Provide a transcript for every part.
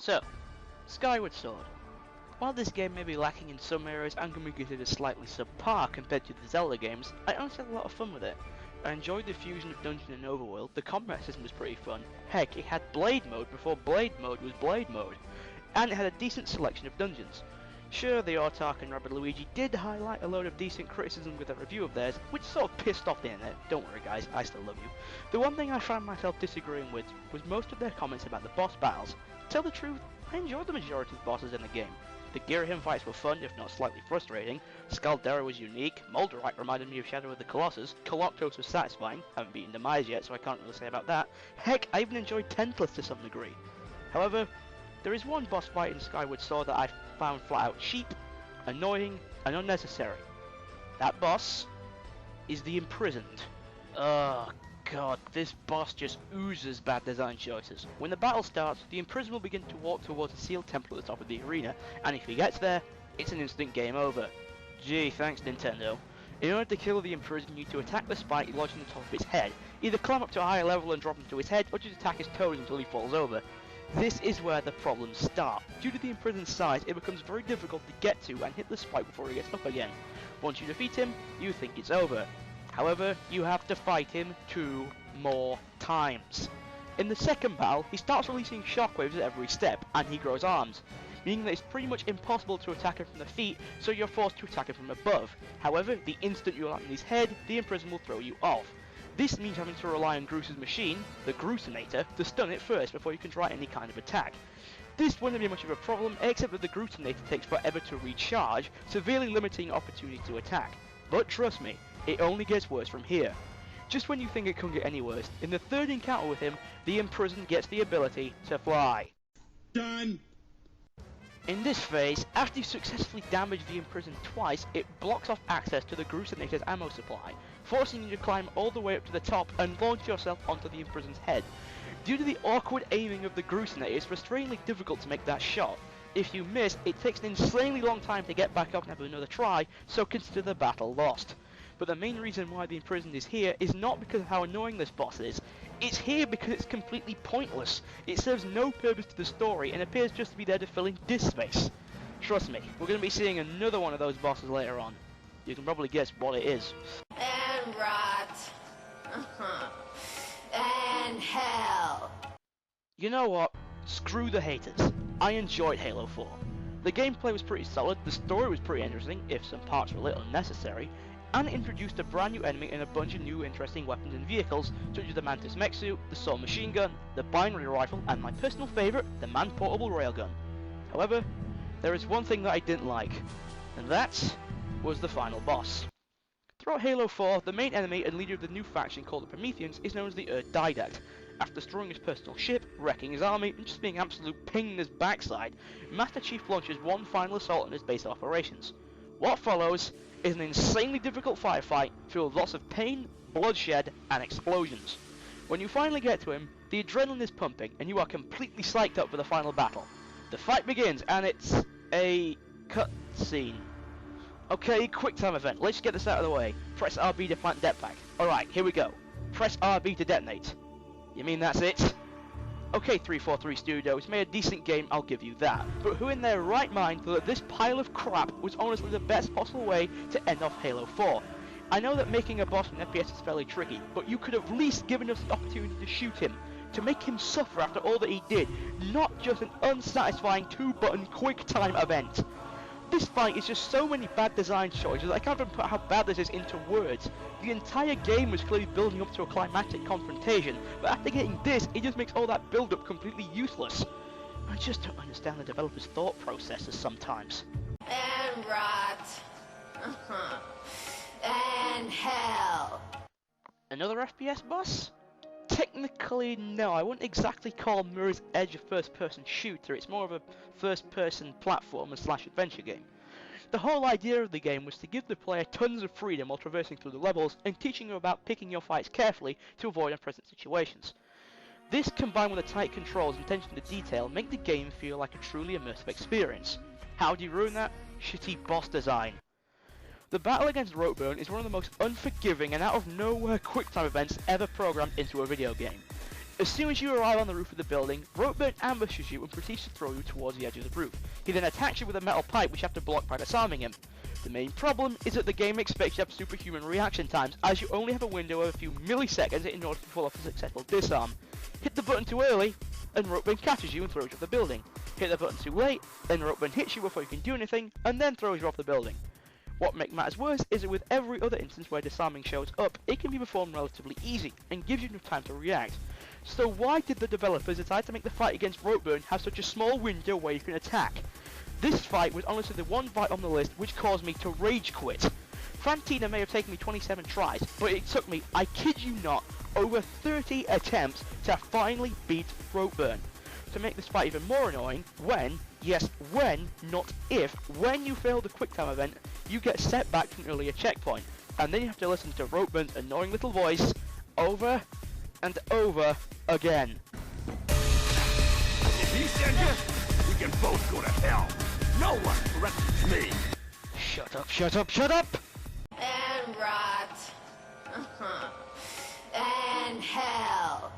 So, Skyward Sword. While this game may be lacking in some areas and can be considered slightly subpar compared to the Zelda games, I honestly had a lot of fun with it. I enjoyed the fusion of dungeon and overworld, the combat system was pretty fun, heck, it had Blade mode before Blade mode was Blade mode, and it had a decent selection of dungeons. Sure, the Autark and Rabbid Luigi did highlight a load of decent criticism with a review of theirs, which sort of pissed off the internet. Don't worry guys, I still love you. The one thing I found myself disagreeing with was most of their comments about the boss battles. To tell the truth, I enjoyed the majority of the bosses in the game. The Girahim fights were fun, if not slightly frustrating, Scaldera was unique, Moldorite reminded me of Shadow of the Colossus, Coloctos was satisfying, haven't beaten Demise yet so I can't really say about that, heck, I even enjoyed Tentless to some degree. However, there is one boss fight in Skyward Sword that I found flat out cheap, annoying, and unnecessary. That boss is the Imprisoned. Oh god, this boss just oozes bad design choices. When the battle starts, the Imprisoned will begin to walk towards a sealed temple at the top of the arena, and if he gets there, it's an instant game over. Gee, thanks Nintendo. In order to kill the Imprisoned, you need to attack the spike lodged in the top of its head. Either climb up to a higher level and drop into his head, or just attack his toes until he falls over. This is where the problems start. Due to the Imprisone's size, it becomes very difficult to get to and hit the spike before he gets up again. Once you defeat him, you think it's over. However, you have to fight him 2 more times. In the second battle, he starts releasing shockwaves at every step, and he grows arms, meaning that it's pretty much impossible to attack him from the feet, so you're forced to attack him from above. However, the instant you land on his head, the Imprisoned will throw you off. This means having to rely on Groos's machine, the Groosonator, to stun it first before you can try any kind of attack. This wouldn't be much of a problem, except that the Groosonator takes forever to recharge, severely limiting opportunity to attack. But trust me, it only gets worse from here. Just when you think it couldn't get any worse, in the third encounter with him, the Imprisoned gets the ability to fly. Done! In this phase, after you successfully damage the Imprisoned twice, it blocks off access to the Groosonator's ammo supply, forcing you to climb all the way up to the top and launch yourself onto the Imprisoned's head. Due to the awkward aiming of the Groosonator, it's frustratingly difficult to make that shot. If you miss, it takes an insanely long time to get back up and have another try, so consider the battle lost. But the main reason why the Imprisoned is here is not because of how annoying this boss is. It's here because it's completely pointless. It serves no purpose to the story and appears just to be there to fill in disk space. Trust me, we're going to be seeing another one of those bosses later on. You can probably guess what it is. And rot. And hell. You know what? Screw the haters. I enjoyed Halo 4. The gameplay was pretty solid, the story was pretty interesting, if some parts were a little unnecessary, and it introduced a brand new enemy and a bunch of new interesting weapons and vehicles, such as the Mantis mech suit, the Saw machine gun, the binary rifle, and my personal favourite, the man-portable railgun. However, there is one thing that I didn't like, and that was the final boss. Throughout Halo 4, the main enemy and leader of the new faction called the Prometheans is known as the Didact. After destroying his personal ship, wrecking his army, and just being an absolute pain in his backside, Master Chief launches one final assault on his base of operations. What follows is an insanely difficult firefight filled with lots of pain, bloodshed, and explosions. When you finally get to him, the adrenaline is pumping, and you are completely psyched up for the final battle. The fight begins, and it's a cutscene. Okay, quick time event. Let's get this out of the way. Press RB to plant jetpack. Alright, here we go. Press RB to detonate. You mean that's it? Okay, 343 Studios, made a decent game, I'll give you that. But who in their right mind thought that this pile of crap was honestly the best possible way to end off Halo 4? I know that making a boss in FPS is fairly tricky, but you could have at least given us the opportunity to shoot him, to make him suffer after all that he did, not just an unsatisfying 2-button quick time event. This fight is just so many bad design choices that I can't even put how bad this is into words. The entire game was clearly building up to a climactic confrontation, but after getting this, it just makes all that build-up completely useless. I just don't understand the developers' thought processes sometimes. And rot. And hell. Another FPS boss? Technically, no. I wouldn't exactly call Mirror's Edge a first-person shooter. It's more of a first-person platformer / adventure game. The whole idea of the game was to give the player tons of freedom while traversing through the levels and teaching you about picking your fights carefully to avoid unpleasant situations. This, combined with the tight controls and attention to detail, make the game feel like a truly immersive experience. How do you ruin that? Shitty boss design. The battle against Ropeburn is one of the most unforgiving and out of nowhere quick time events ever programmed into a video game. As soon as you arrive on the roof of the building, Ropeburn ambushes you and proceeds to throw you towards the edge of the roof. He then attacks you with a metal pipe which you have to block by disarming him. The main problem is that the game expects you to have superhuman reaction times, as you only have a window of a few milliseconds in order to pull off a successful disarm. Hit the button too early, and Ropeburn catches you and throws you off the building. Hit the button too late, then Ropeburn hits you before you can do anything, and then throws you off the building. What makes matters worse is that with every other instance where disarming shows up, it can be performed relatively easy, and gives you enough time to react. So why did the developers decide to make the fight against Ropeburn have such a small window where you can attack? This fight was honestly the one fight on the list which caused me to rage quit. Fantina may have taken me 27 tries, but it took me, I kid you not, over 30 attempts to finally beat Ropeburn. To make this fight even more annoying, when, yes when, not if, when you fail the quick time event, you get set back to an earlier checkpoint, and then you have to listen to Ropeburns annoying little voice over and over again. If he sends you, we can both go to hell. No one threatens me. Shut up, shut up, shut up! And rot. And hell.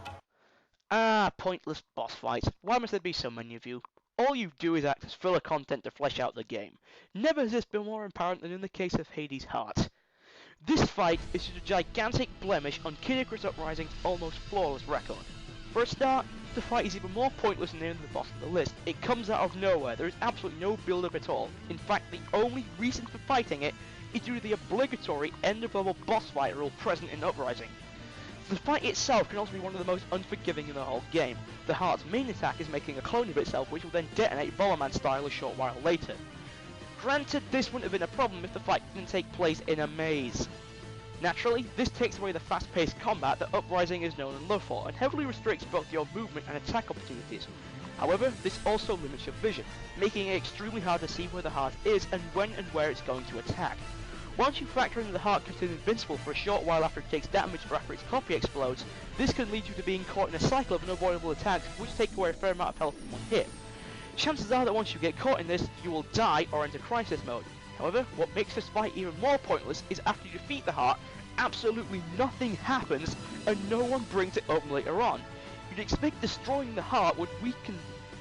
Ah, pointless boss fights. Why must there be so many of you? All you do is act as filler content to flesh out the game. Never has this been more apparent than in the case of Hades' Heart. This fight is just a gigantic blemish on Kid Icarus Uprising's almost flawless record. For a start, the fight is even more pointless than the end of the boss on the list. It comes out of nowhere, there is absolutely no build-up at all. In fact, the only reason for fighting it is due to the obligatory end-of-level boss fight rule present in Uprising. The fight itself can also be one of the most unforgiving in the whole game. The Heart's main attack is making a clone of itself which will then detonate Bomberman style a short while later. Granted, this wouldn't have been a problem if the fight didn't take place in a maze. Naturally, this takes away the fast-paced combat that Uprising is known and loved for, and heavily restricts both your movement and attack opportunities. However, this also limits your vision, making it extremely hard to see where the Heart is and when and where it's going to attack. Once you factor in that the Heart can turn invincible for a short while after it takes damage or after its copy explodes, this can lead you to being caught in a cycle of unavoidable attacks which take away a fair amount of health in one hit. Chances are that once you get caught in this, you will die or enter crisis mode. However, what makes this fight even more pointless is after you defeat the Heart, absolutely nothing happens and no one brings it up later on. You'd expect destroying the Heart would weaken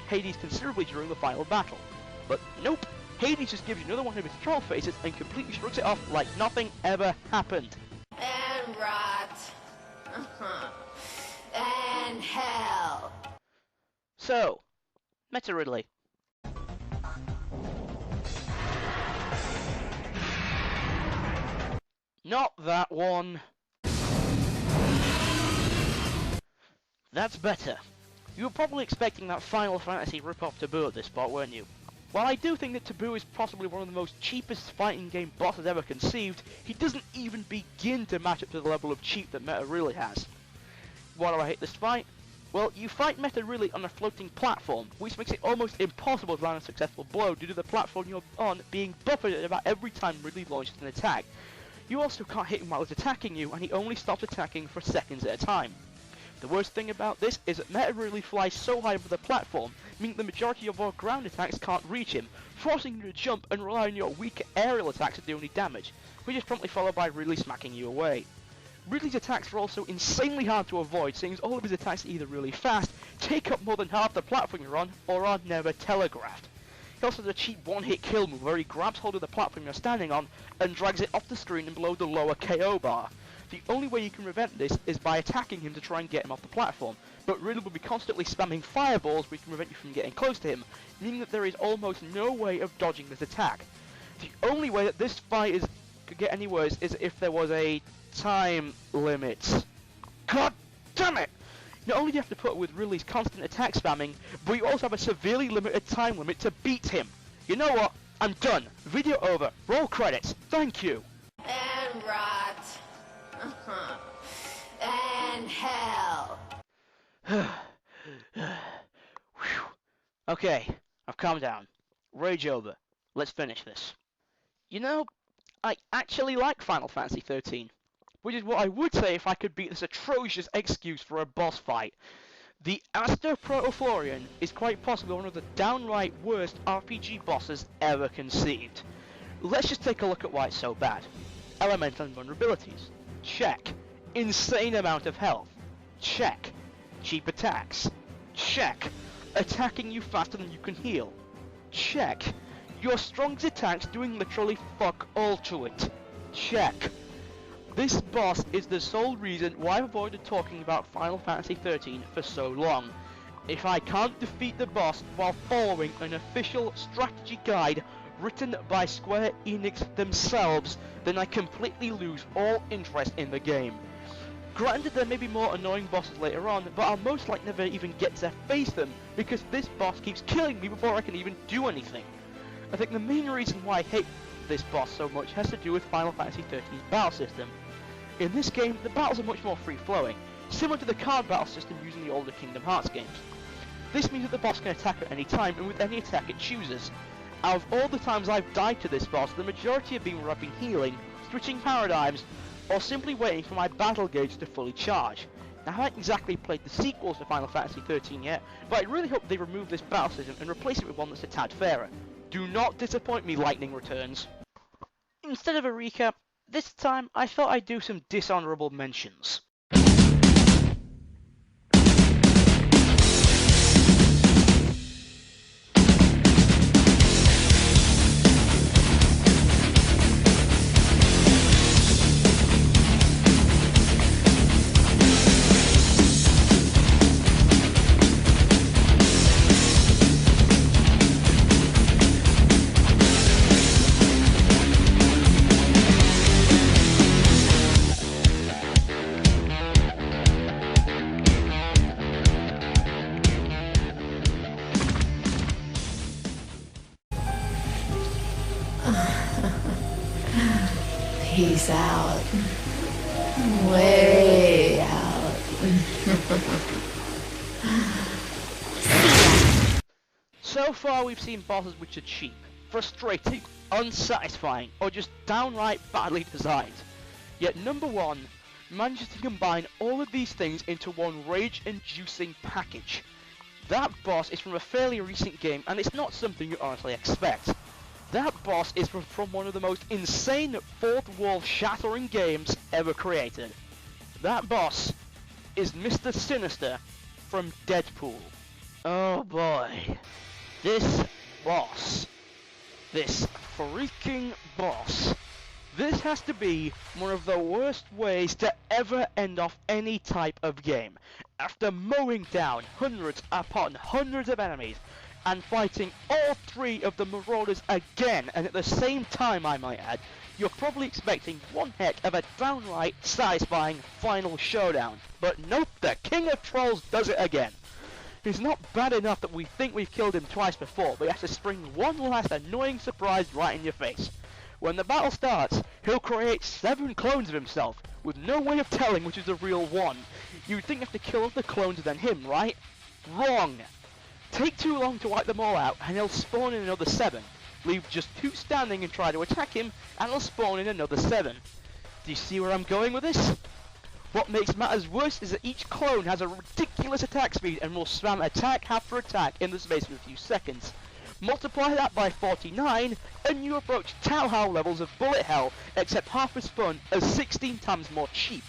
Hades considerably during the final battle. But nope, Hades just gives you another one of his troll faces and completely shrugs it off like nothing ever happened. And rot. And hell. So, Meta Ridley. Not that one. That's better. You were probably expecting that Final Fantasy rip-off Taboo at this spot, weren't you? While I do think that Taboo is possibly one of the most cheapest fighting game bosses ever conceived, he doesn't even begin to match up to the level of cheap that Meta really has. Why do I hate this fight? Well, you fight Meta Ridley on a floating platform, which makes it almost impossible to land a successful blow due to the platform you're on being buffeted about every time Ridley launches an attack. You also can't hit him while he's attacking you, and he only stops attacking for seconds at a time. The worst thing about this is that Meta Ridley flies so high over the platform, meaning the majority of our ground attacks can't reach him, forcing you to jump and rely on your weaker aerial attacks to do any damage, which is promptly followed by Ridley smacking you away. Ridley's attacks are also insanely hard to avoid, seeing as all of his attacks are either really fast, take up more than half the platform you're on, or are never telegraphed. He also has a cheap one-hit kill move where he grabs hold of the platform you're standing on and drags it off the screen and below the lower KO bar. The only way you can prevent this is by attacking him to try and get him off the platform, but Ridley will be constantly spamming fireballs which can prevent you from getting close to him, meaning that there is almost no way of dodging this attack. The only way that this fight could get any worse is if there was a time limit. God damn it! Not only do you have to put up with Ridley's constant attack spamming, but you also have a severely limited time limit to beat him. You know what? I'm done. Video over. Roll credits. Thank you. And rot. And hell. Okay, I've calmed down. Rage over. Let's finish this. You know, I actually like Final Fantasy 13. Which is what I would say if I could beat this atrocious excuse for a boss fight. The Astor Protoflorian is quite possibly one of the downright worst RPG bosses ever conceived. Let's just take a look at why it's so bad. Elemental vulnerabilities. Check. Insane amount of health. Check. Cheap attacks. Check. Attacking you faster than you can heal. Check. Your strongest attacks doing literally fuck all to it. Check. This boss is the sole reason why I've avoided talking about Final Fantasy XIII for so long. If I can't defeat the boss while following an official strategy guide written by Square Enix themselves, then I completely lose all interest in the game. Granted, there may be more annoying bosses later on, but I'll most likely never even get to face them, because this boss keeps killing me before I can even do anything. I think the main reason why I hate this boss so much has to do with Final Fantasy XIII's battle system. In this game, the battles are much more free-flowing, similar to the card battle system used in the older Kingdom Hearts games. This means that the boss can attack at any time, and with any attack it chooses. Out of all the times I've died to this boss, the majority have been where I've been healing, switching paradigms, or simply waiting for my battle gauge to fully charge. Now, I haven't exactly played the sequels to Final Fantasy XIII yet, but I really hope they remove this battle system and replace it with one that's a tad fairer. Do not disappoint me, Lightning Returns. Instead of a recap, this time I thought I'd do some dishonorable mentions. Peace out. Way out. So far we've seen bosses which are cheap, frustrating, unsatisfying, or just downright badly designed. Yet number one manages to combine all of these things into one rage-inducing package. That boss is from a fairly recent game, and it's not something you honestly expect. That boss is from one of the most insane fourth-wall shattering games ever created. That boss is Mr. Sinister from Deadpool. Oh boy. This boss. This freaking boss. This has to be one of the worst ways to ever end off any type of game. After mowing down hundreds upon hundreds of enemies, and fighting all three of the Marauders again, and at the same time I might add, you're probably expecting one heck of a downright satisfying final showdown. But nope, the King of Trolls does it again. It's not bad enough that we think we've killed him twice before, but he has to spring one last annoying surprise right in your face. When the battle starts, he'll create 7 clones of himself, with no way of telling which is the real one. You'd think you have to kill off the clones than him, right? Wrong! Take too long to wipe them all out, and he'll spawn in another 7. Leave just 2 standing and try to attack him, and he'll spawn in another 7. Do you see where I'm going with this? What makes matters worse is that each clone has a ridiculous attack speed and will spam attack after attack in the space of a few seconds. Multiply that by 49, and you approach Tauhao levels of bullet hell, except half as fun as 16 times more cheap.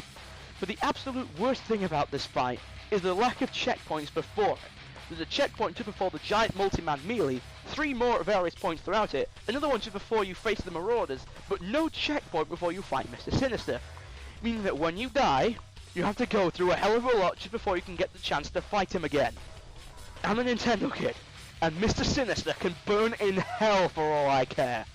But the absolute worst thing about this fight is the lack of checkpoints before it. There's a checkpoint just before the giant multi-man melee, 3 more at various points throughout it, another one just before you face the Marauders, but no checkpoint before you fight Mr. Sinister. Meaning that when you die, you have to go through a hell of a lot just before you can get the chance to fight him again. I'm a Nintendo kid, and Mr. Sinister can burn in hell for all I care.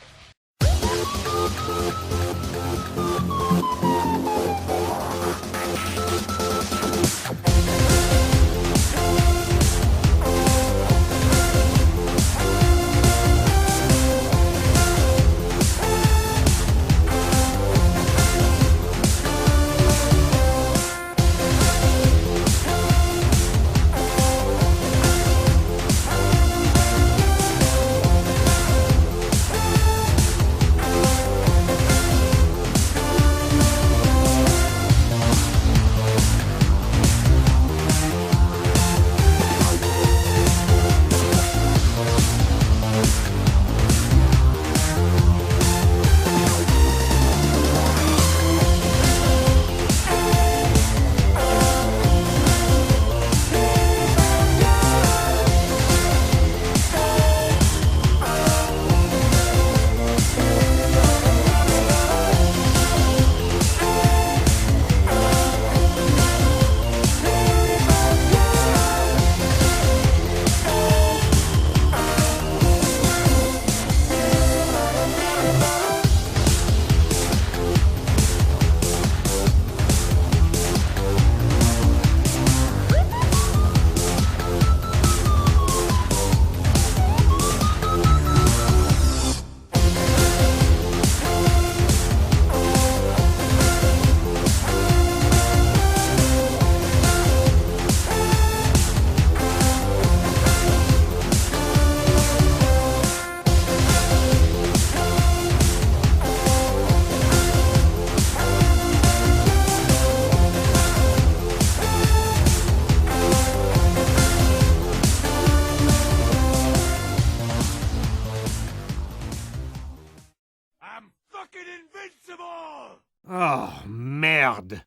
I'm fucking invincible! Oh, merde.